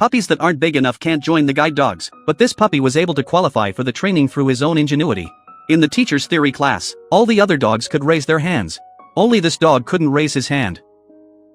Puppies that aren't big enough can't join the guide dogs, but this puppy was able to qualify for the training through his own ingenuity. In the teacher's theory class, all the other dogs could raise their hands. Only this dog couldn't raise his hand.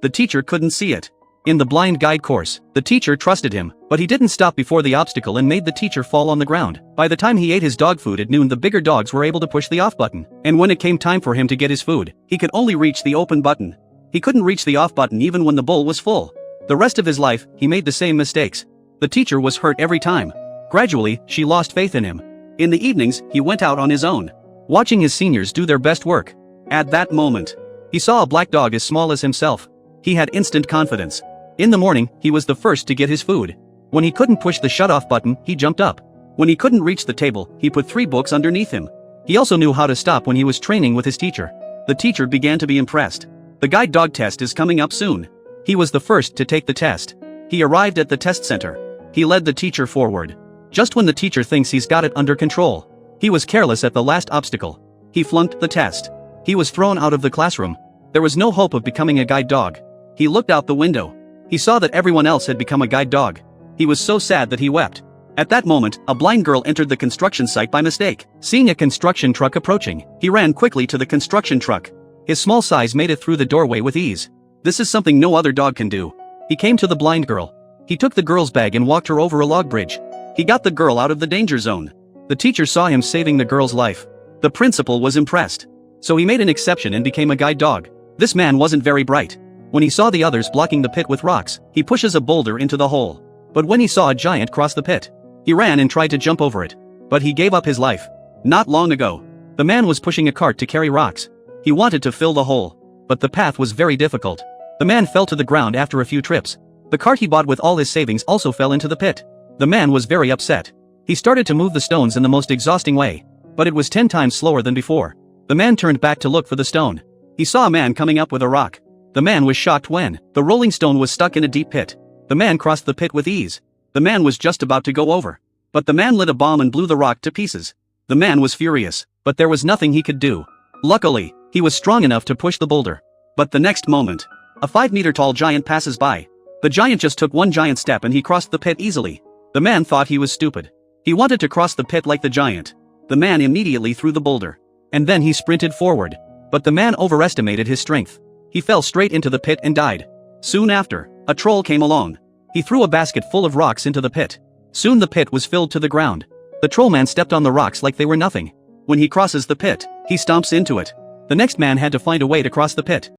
The teacher couldn't see it. In the blind guide course, the teacher trusted him, but he didn't stop before the obstacle and made the teacher fall on the ground. By the time he ate his dog food at noon, the bigger dogs were able to push the off button, and when it came time for him to get his food, he could only reach the open button. He couldn't reach the off button even when the bowl was full. The rest of his life, he made the same mistakes. The teacher was hurt every time. Gradually, she lost faith in him. In the evenings, he went out on his own, watching his seniors do their best work. At that moment, he saw a black dog as small as himself. He had instant confidence. In the morning, he was the first to get his food. When he couldn't push the shut-off button, he jumped up. When he couldn't reach the table, he put 3 books underneath him. He also knew how to stop when he was training with his teacher. The teacher began to be impressed. The guide dog test is coming up soon. He was the first to take the test. He arrived at the test center. He led the teacher forward. Just when the teacher thinks he's got it under control, he was careless at the last obstacle. He flunked the test. He was thrown out of the classroom. There was no hope of becoming a guide dog. He looked out the window. He saw that everyone else had become a guide dog. He was so sad that he wept. At that moment, a blind girl entered the construction site by mistake. Seeing a construction truck approaching, he ran quickly to the construction truck. His small size made it through the doorway with ease. This is something no other dog can do. He came to the blind girl. He took the girl's bag and walked her over a log bridge. He got the girl out of the danger zone. The teacher saw him saving the girl's life. The principal was impressed. So he made an exception and became a guide dog. This man wasn't very bright. When he saw the others blocking the pit with rocks, he pushes a boulder into the hole. But when he saw a giant cross the pit, he ran and tried to jump over it. But he gave up his life. Not long ago, the man was pushing a cart to carry rocks. He wanted to fill the hole, but the path was very difficult. The man fell to the ground after a few trips. The cart he bought with all his savings also fell into the pit. The man was very upset. He started to move the stones in the most exhausting way, but it was 10 times slower than before. The man turned back to look for the stone. He saw a man coming up with a rock. The man was shocked when the rolling stone was stuck in a deep pit. The man crossed the pit with ease. The man was just about to go over, but the man lit a bomb and blew the rock to pieces. The man was furious, but there was nothing he could do. Luckily, he was strong enough to push the boulder. But the next moment, a 5-meter-tall giant passes by. The giant just took one giant step and he crossed the pit easily. The man thought he was stupid. He wanted to cross the pit like the giant. The man immediately threw the boulder. And then he sprinted forward. But the man overestimated his strength. He fell straight into the pit and died. Soon after, a troll came along. He threw a basket full of rocks into the pit. Soon the pit was filled to the ground. The trollman stepped on the rocks like they were nothing. When he crosses the pit, he stomps into it. The next man had to find a way to cross the pit.